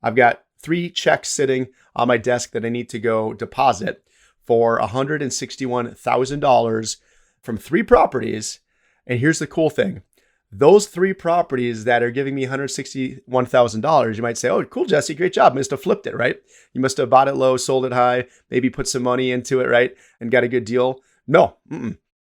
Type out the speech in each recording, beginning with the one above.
I've got 3 checks sitting on my desk that I need to go deposit for $161,000 from 3 properties. And here's the cool thing. Those 3 properties that are giving me $161,000, you might say, oh, cool, Jesse, great job. Must have flipped it, right? You must have bought it low, sold it high, maybe put some money into it, right? And got a good deal. No,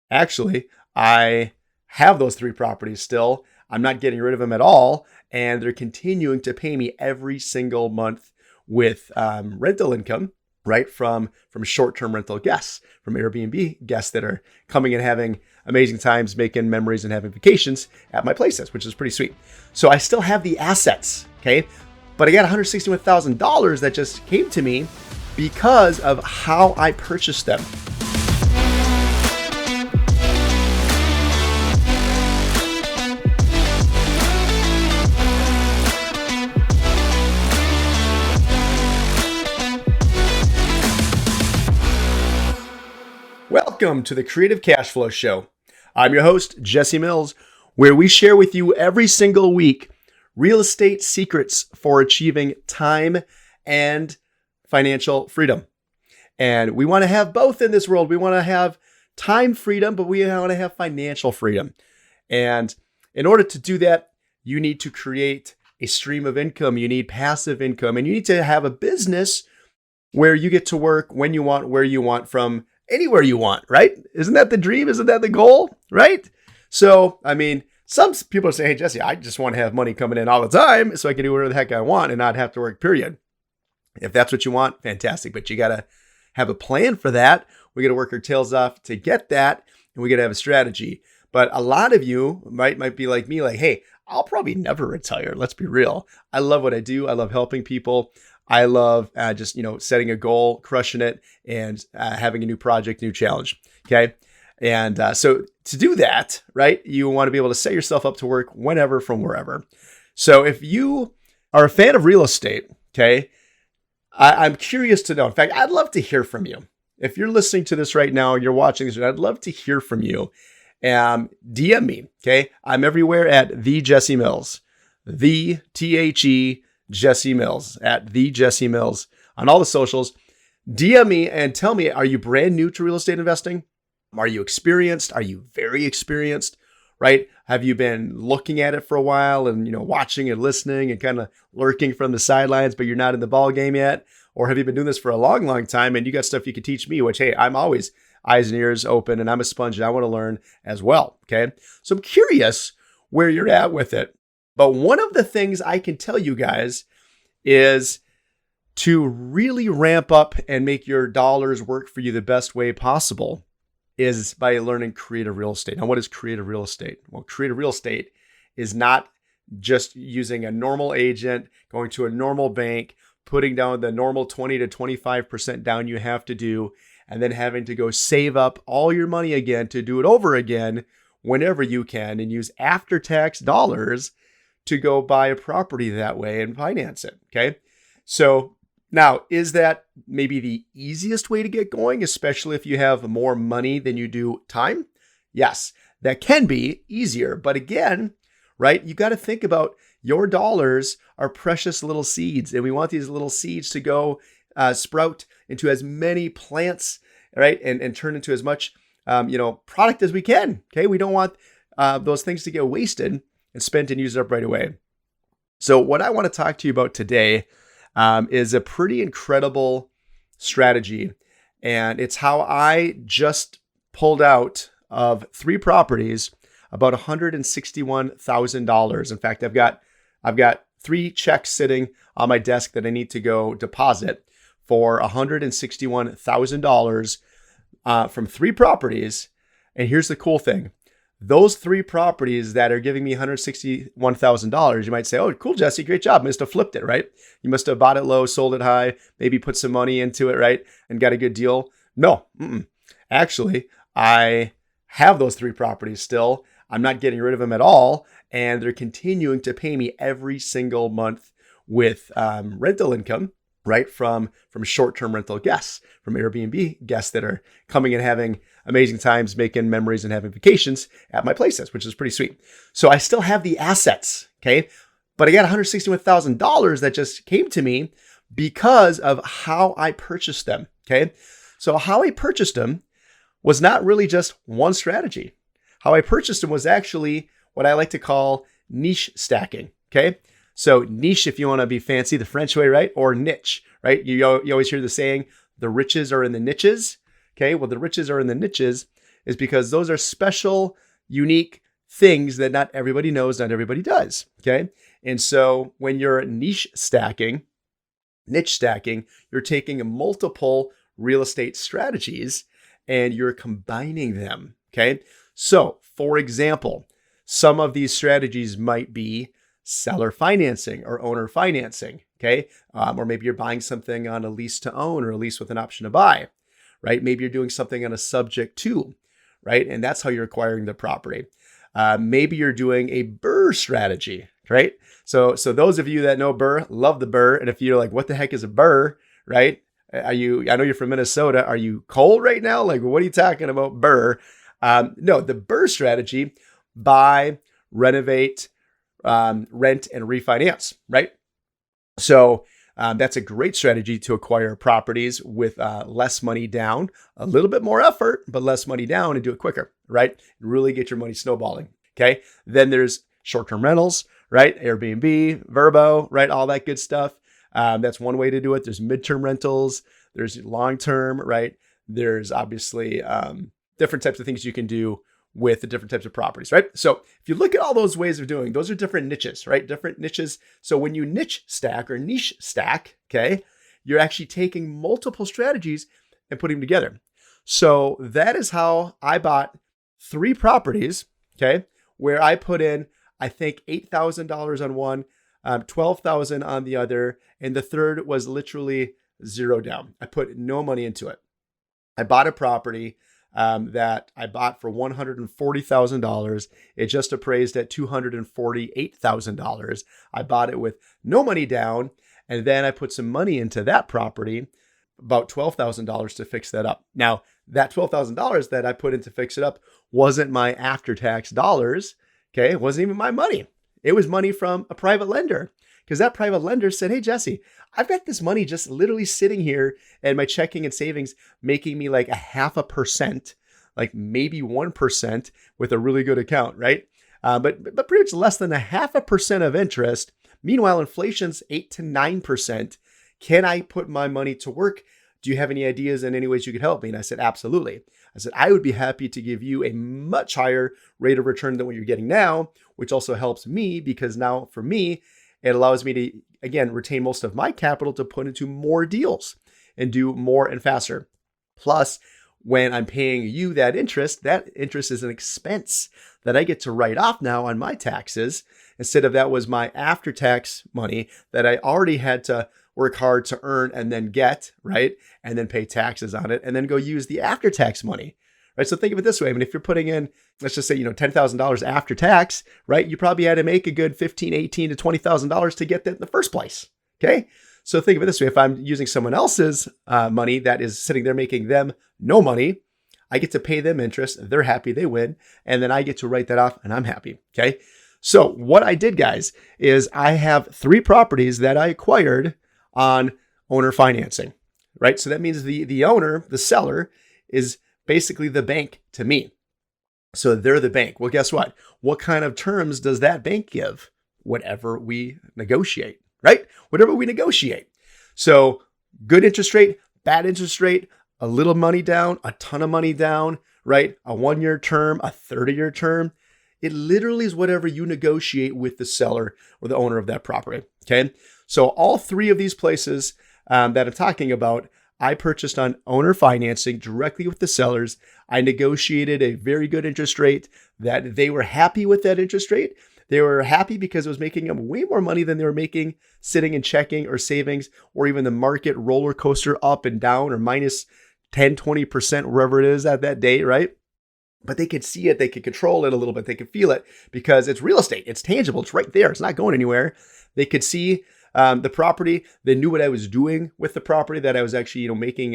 actually, I have those 3 properties still. I'm not getting rid of them at all. And they're continuing to pay me every single month with rental income, right? From short-term rental guests, from Airbnb guests that are coming and having amazing times, making memories and having vacations at my places, which is pretty sweet. So I still have the assets, okay? But I got $161,000 that just came to me because of how I purchased them. Welcome to the Creative Cash Flow Show. I'm your host, Jesse Mills, where we share with you every single week real estate secrets for achieving time and financial freedom. And we want to have both in this world. We want to have time freedom, but we want to have financial freedom. And in order to do that, you need to create a stream of income. You need passive income, and you need to have a business where you get to work when you want, where you want, from anywhere you want, right? Isn't that the dream? Isn't that the goal, right? So, I mean, some people say, hey, Jesse, I just want to have money coming in all the time so I can do whatever the heck I want and not have to work, period. If that's what you want, fantastic. But you got to have a plan for that. We got to work our tails off to get that, and we got to have a strategy. But a lot of you might be like me, like, hey, I'll probably never retire. Let's be real. I love what I do. I love helping people. I love just, setting a goal, crushing it, and having a new project, new challenge. Okay. And so to do that, right, you want to be able to set yourself up to work whenever from wherever. So if you are a fan of real estate, okay, I'm curious to know. In fact, I'd love to hear from you. If you're listening to this right now, you're watching this, I'd love to hear from you. DM me. Okay. I'm everywhere at the Jesse Mills, the THE Jesse Mills, at the Jesse Mills on all the socials. DM me and tell me, are you brand new to real estate investing? Are you experienced? Are you very experienced? Right? Have you been looking at it for a while and, watching and listening and kind of lurking from the sidelines, but you're not in the ball game yet? Or have you been doing this for a long, long time and you got stuff you could teach me, which, hey, I'm always eyes and ears open and I'm a sponge and I want to learn as well. Okay. So I'm curious where you're at with it. But one of the things I can tell you guys is to really ramp up and make your dollars work for you the best way possible is by learning creative real estate. Now, what is creative real estate? Well, creative real estate is not just using a normal agent, going to a normal bank, putting down the normal 20 to 25% down you have to do, and then having to go save up all your money again to do it over again whenever you can and use after-tax dollars to go buy a property that way and finance it. Okay. So now, is that maybe the easiest way to get going, especially if you have more money than you do time? Yes, that can be easier. But again, right, you got to think about your dollars are precious little seeds, and we want these little seeds to go sprout into as many plants, right, and turn into as much product as we can. Okay, we don't want those things to get wasted and spent and used up right away. So what I want to talk to you about today is a pretty incredible strategy. And it's how I just pulled out of 3 properties about $161,000. In fact, I've got 3 checks sitting on my desk that I need to go deposit for $161,000 from 3 properties. And here's the cool thing. Those 3 properties that are giving me $161,000, you might say, oh, cool, Jesse, great job. Must have flipped it, right? You must have bought it low, sold it high, maybe put some money into it, right? And got a good deal. No, actually, I have those 3 properties still. I'm not getting rid of them at all. And they're continuing to pay me every single month with rental income, right? From short-term rental guests, from Airbnb guests that are coming and having amazing times, making memories and having vacations at my places, which is pretty sweet. So I still have the assets, okay? But I got $161,000 that just came to me because of how I purchased them. Okay. So how I purchased them was not really just one strategy. How I purchased them was actually what I like to call niche stacking. Okay. So niche, if you want to be fancy, the French way, right? Or niche, right? You always hear the saying, the riches are in the niches. Okay. Well, the riches are in the niches is because those are special, unique things that not everybody knows, not everybody does. Okay. And so when you're niche stacking, you're taking multiple real estate strategies and you're combining them. Okay. So for example, some of these strategies might be seller financing or owner financing. Okay. Or maybe you're buying something on a lease to own or a lease with an option to buy, right? Maybe you're doing something on a subject to, right? And that's how you're acquiring the property. Maybe you're doing a BRRR strategy, right? So those of you that know BRRR, love the BRRR. And if you're like, what the heck is a BRRR, right? I know you're from Minnesota. Are you cold right now? Like, what are you talking about BRRR? No, the BRRR strategy, buy, renovate, rent, and refinance, right? So that's a great strategy to acquire properties with less money down, a little bit more effort, but less money down and do it quicker, right? Really get your money snowballing. Okay. Then there's short-term rentals, right? Airbnb, Verbo, right? All that good stuff. That's one way to do it. There's midterm rentals. There's long-term, right? There's obviously different types of things you can do with the different types of properties, right? So if you look at all those ways of doing, those are different niches, right? Different niches. So when you niche stack or niche stack, okay, you're actually taking multiple strategies and putting them together. So that is how I bought 3 properties, okay, where I put in, I think, $8,000 on one, $12,000 on the other, and the third was literally zero down. I put no money into it. I bought a property that I bought for $140,000. It just appraised at $248,000. I bought it with no money down, and then I put some money into that property, about $12,000 to fix that up. Now, that $12,000 that I put in to fix it up wasn't my after-tax dollars. Okay, it wasn't even my money. It was money from a private lender, because that private lender said, hey, Jesse, I've got this money just literally sitting here and my checking and savings making me like 0.5%, like maybe 1% with a really good account, right? But pretty much less than 0.5% of interest. Meanwhile, inflation's 8 to 9%. Can I put my money to work? Do you have any ideas and any ways you could help me? And I said, absolutely. I said, I would be happy to give you a much higher rate of return than what you're getting now, which also helps me because now for me, it allows me to, again, retain most of my capital to put into more deals and do more and faster. Plus, when I'm paying you that interest is an expense that I get to write off now on my taxes, instead of that was my after-tax money that I already had to work hard to earn and then get, right? And then pay taxes on it and then go use the after-tax money, right? So think of it this way. I mean, if you're putting in, let's just say, $10,000 after tax, right? You probably had to make a good $15,000, $18,000 to $20,000 to get that in the first place. Okay. So think of it this way. If I'm using someone else's money that is sitting there making them no money, I get to pay them interest. They're happy, they win. And then I get to write that off and I'm happy. Okay. So what I did, guys, is I have 3 properties that I acquired on owner financing, right? So that means the owner, the seller, is basically the bank to me. So they're the bank. Well, guess what? What kind of terms does that bank give? Whatever we negotiate, right? Whatever we negotiate. So good interest rate, bad interest rate, a little money down, a ton of money down, right? A 1-year term, a 30-year term. It literally is whatever you negotiate with the seller or the owner of that property, okay? So all 3 of these places that I'm talking about, I purchased on owner financing directly with the sellers. I negotiated a very good interest rate that they were happy with that interest rate. They were happy because it was making them way more money than they were making sitting in checking or savings or even the market roller coaster up and down or minus 10, 20%, wherever it is at that day, right? But they could see it. They could control it a little bit. They could feel it because it's real estate. It's tangible. It's right there. It's not going anywhere. They could see the property. They knew what I was doing with the property, that I was actually, making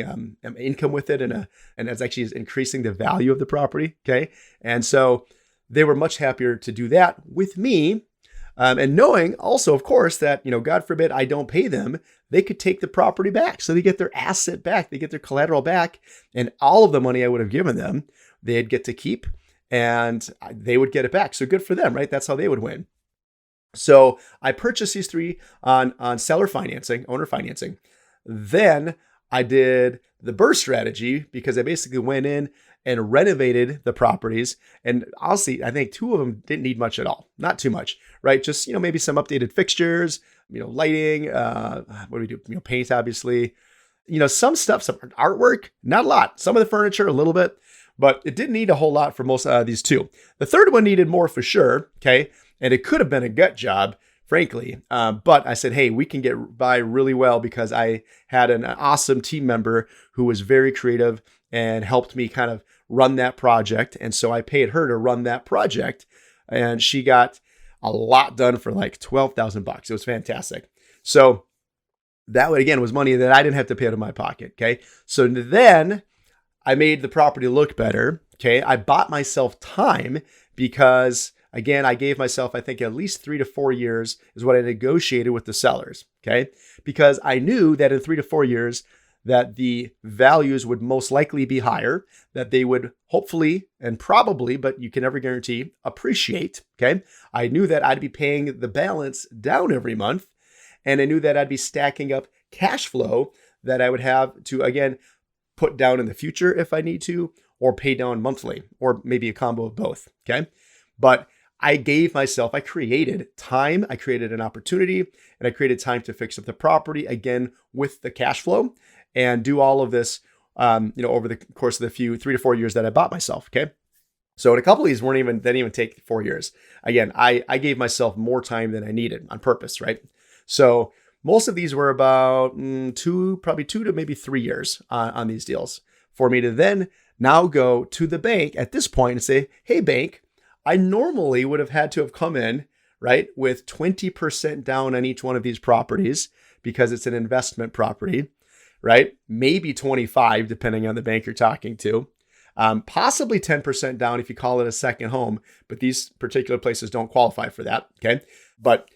income with it, and that's actually increasing the value of the property. Okay, and so they were much happier to do that with me And knowing also, of course, that, God forbid I don't pay them, they could take the property back. So they get their asset back, they get their collateral back, and all of the money I would have given them, they'd get to keep and they would get it back. So good for them, right? That's how they would win. So I purchased these three on seller financing, owner financing. Then I did the BRRRR strategy because I basically went in and renovated the properties. And honestly, I think two of them didn't need much at all. Not too much, right? Just, maybe some updated fixtures, lighting, what do we do? Paint, obviously, some stuff, some artwork, not a lot. Some of the furniture, a little bit, but it didn't need a whole lot for most of these two. The third one needed more for sure. Okay. And it could have been a gut job, frankly. But I said, hey, we can get by really well because I had an awesome team member who was very creative and helped me kind of run that project. And so I paid her to run that project, and she got a lot done for like $12,000. It was fantastic. So that again was money that I didn't have to pay out of my pocket. Okay. So then I made the property look better. Okay. I bought myself time because, again, I gave myself, I think, at least 3 to 4 years is what I negotiated with the sellers. Okay. Because I knew that in 3 to 4 years that the values would most likely be higher, that they would hopefully and probably, but you can never guarantee, appreciate. Okay. I knew that I'd be paying the balance down every month. And I knew that I'd be stacking up cash flow that I would have to, again, put down in the future if I need to, or pay down monthly, or maybe a combo of both. Okay. But I created time, I created an opportunity, and I created time to fix up the property, again, with the cash flow, and do all of this, over the course of the 3 to 4 years that I bought myself. Okay. So in a couple of these didn't even take 4 years. Again, I gave myself more time than I needed on purpose, right? So most of these were about probably 2 to maybe 3 years on these deals for me to then now go to the bank at this point and say, hey, bank, I normally would have had to have come in, right, with 20% down on each one of these properties because it's an investment property, right? Maybe 25, depending on the bank you're talking to. Possibly 10% down if you call it a second home, but these particular places don't qualify for that, okay? But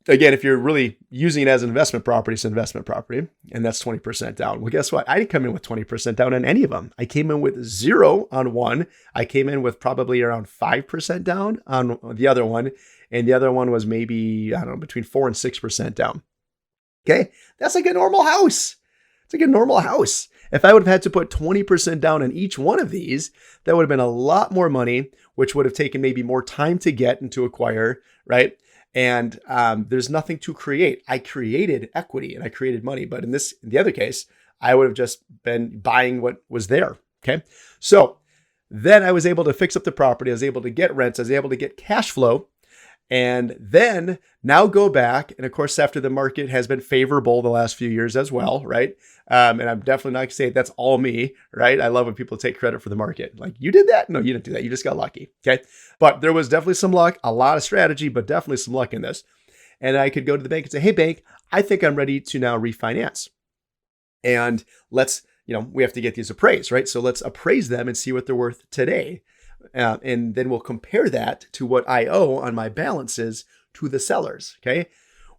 again, if you're really using it as an investment property, it's an investment property, and that's 20% down. Well, guess what? I didn't come in with 20% down on any of them. I came in with 0 on one. I came in with probably around 5% down on the other one, and the other one was maybe, I don't know, between 4 and 6% down. Okay, that's like a normal house. It's like a normal house. If I would have had to put 20% down on each one of these, that would have been a lot more money, which would have taken maybe more time to get and to acquire, right? And there's nothing to create. I created equity and I created money. But in the other case, I would have just been buying what was there. Okay. So then I was able to fix up the property. I was able to get rents. I was able to get cash flow. And then now go back. And of course, after the market has been favorable the last few years as well, right? And I'm definitely not going to say that's all me, right? I love when people take credit for the market. Like, you did that? No, you didn't do that. You just got lucky. Okay. But there was definitely some luck, a lot of strategy, but definitely some luck in this. And I could go to the bank and say, hey, bank, I think I'm ready to now refinance. And let's, we have to get these appraised, right? So let's appraise them and see what they're worth today. And then we'll compare that to what I owe on my balances to the sellers. Okay.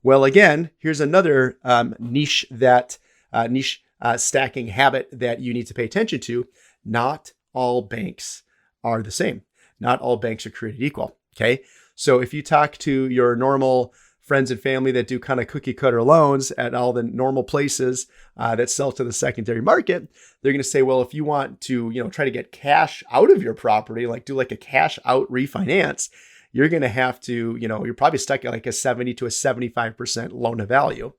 Well, again, here's another niche stacking habit that you need to pay attention to. Not all banks are the same. Not all banks are created equal. Okay. So if you talk to your normal friends and family that do kind of cookie cutter loans at all the normal places that sell to the secondary market, they're going to say, well, if you want to, try to get cash out of your property, like do like a cash out refinance, you're going to have to, you're probably stuck at like a 70 to a 75% loan to value.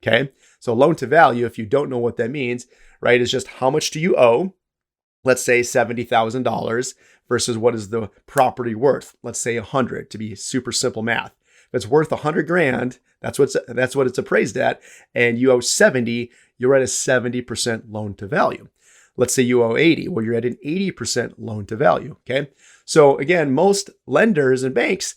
Okay. So loan to value, if you don't know what that means, right, is just how much do you owe? Let's say $70,000 versus what is the property worth? Let's say 100 to be super simple math. If it's worth 100 grand, that's what it's appraised at, and you owe 70, you're at a 70% loan to value. Let's say you owe 80, well, you're at an 80% loan to value. Okay. So again, most lenders and banks,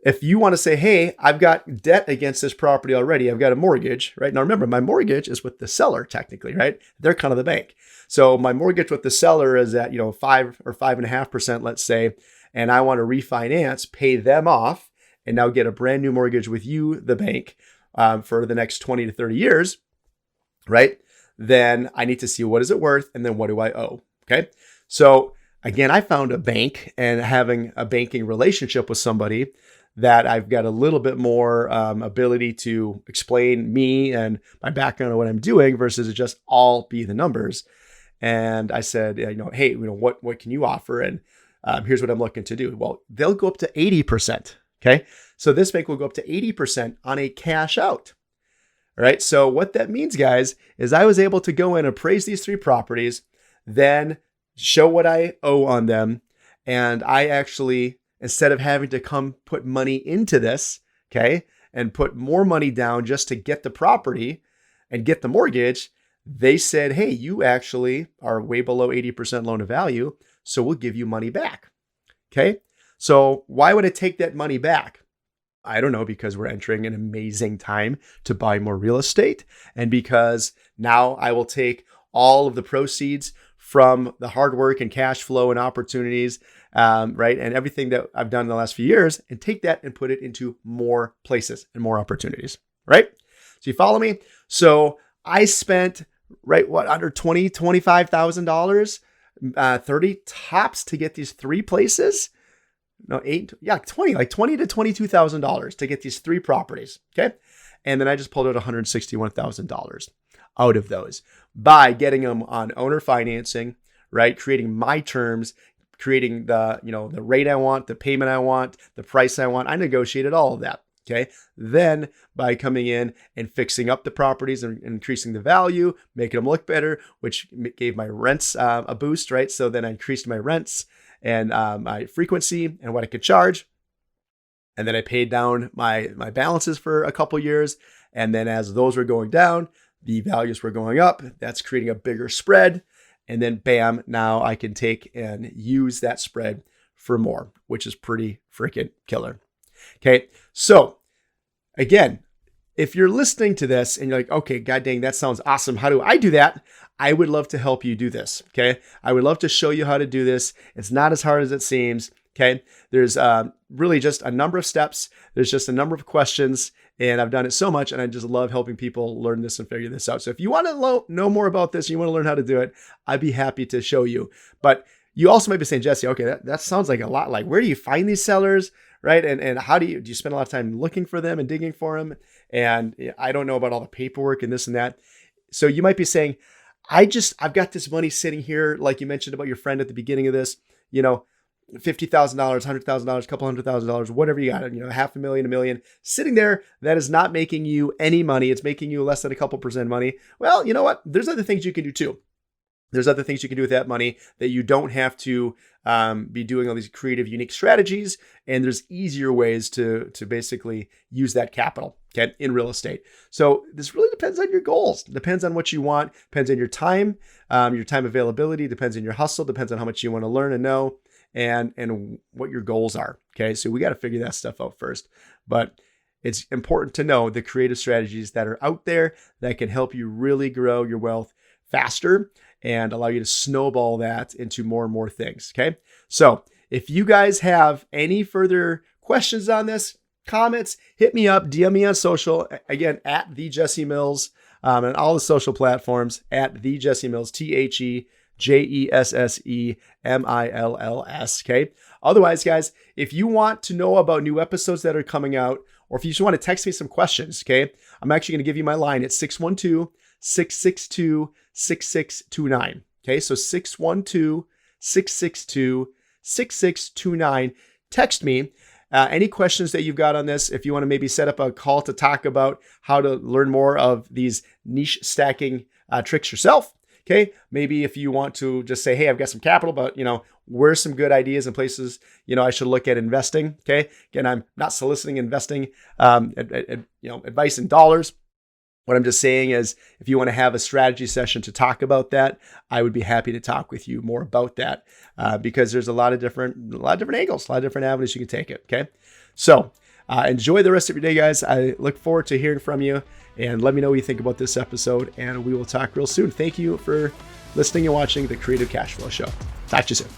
if you want to say, hey, I've got debt against this property already, I've got a mortgage, right? Now remember, my mortgage is with the seller technically, right? They're kind of the bank. So my mortgage with the seller is at, 5 or 5.5%, let's say, and I want to refinance, pay them off, and now get a brand new mortgage with you, the bank, for the next 20 to 30 years, right? Then I need to see what is it worth, and then what do I owe? Okay. So again, I found a bank, and having a banking relationship with somebody that I've got a little bit more ability to explain me and my background and what I'm doing versus it just all be the numbers. And I said, hey, what can you offer? And here's what I'm looking to do. Well, they'll go up to 80%. Okay. So this bank will go up to 80% on a cash out. All right. So what that means, guys, is I was able to go and appraise these 3 properties, then show what I owe on them. And I actually, instead of having to come put money into this, okay, and put more money down just to get the property and get the mortgage, they said, hey, you actually are way below 80% loan to value, so we'll give you money back. Okay. So why would I take that money back? I don't know, because we're entering an amazing time to buy more real estate. And because now I will take all of the proceeds from the hard work and cash flow and opportunities, right? And everything that I've done in the last few years, and take that and put it into more places and more opportunities, right? So you follow me? So I spent, under $25,000, 30 tops to get these 3 places. No, 8, yeah, 20, like $20,000 to $22,000 to get these 3 properties. Okay. And then I just pulled out $161,000 out of those by getting them on owner financing, right? Creating my terms, creating the rate I want, the payment I want, the price I want. I negotiated all of that. Okay. Then by coming in and fixing up the properties and increasing the value, making them look better, which gave my rents a boost, right? So then I increased my rents and my frequency and what I could charge. And then I paid down my balances for a couple years. And then as those were going down, the values were going up. That's creating a bigger spread. And then bam, now I can take and use that spread for more, which is pretty freaking killer. Okay. So again, if you're listening to this and you're like, okay, god dang, that sounds awesome. How do I do that? I would love to help you do this. Okay. I would love to show you how to do this. It's not as hard as it seems. Okay. There's really just a number of steps. There's just a number of questions, and I've done it so much, and I just love helping people learn this and figure this out. So if you want to know more about this, you want to learn how to do it, I'd be happy to show you. But you also might be saying, Jesse, okay, that sounds like a lot. Like, where do you find these sellers? Right. And how do you spend a lot of time looking for them and digging for them? And I don't know about all the paperwork and this and that. So you might be saying, I've got this money sitting here, like you mentioned about your friend at the beginning of this, $50,000, $100,000, couple $100,000, whatever you got, $500,000, $1 million sitting there that is not making you any money. It's making you less than a couple percent money. Well, you know what? There's other things you can do too. There's other things you can do with that money that you don't have to be doing all these creative, unique strategies. And there's easier ways to basically use that capital, okay, in real estate. So this really depends on your goals. Depends on what you want. Depends on your time availability. Depends on your hustle. Depends on how much you want to learn and know, and what your goals are. Okay, so we got to figure that stuff out first. But it's important to know the creative strategies that are out there that can help you really grow your wealth faster and allow you to snowball that into more and more things. Okay. So if you guys have any further questions on this, comments, hit me up, DM me on social, again, at the Jesse Mills, and all the social platforms at the Jesse Mills, TheJessemiLs. Okay. Otherwise, guys, if you want to know about new episodes that are coming out, or if you just want to text me some questions, okay, I'm actually going to give you my line at 612-662-6629. Okay, so 612-662-6629. Text me any questions that you've got on this. If you want to maybe set up a call to talk about how to learn more of these niche stacking tricks yourself. Okay, maybe if you want to just say, hey, I've got some capital, but where's some good ideas and places I should look at investing. Okay, again, I'm not soliciting investing advice in dollars. What I'm just saying is, if you want to have a strategy session to talk about that, I would be happy to talk with you more about that because there's a lot of different angles, a lot of different avenues you can take it. Okay, so enjoy the rest of your day, guys. I look forward to hearing from you, and let me know what you think about this episode, and we will talk real soon. Thank you for listening and watching the Creative Cash Flow Show. Talk to you soon.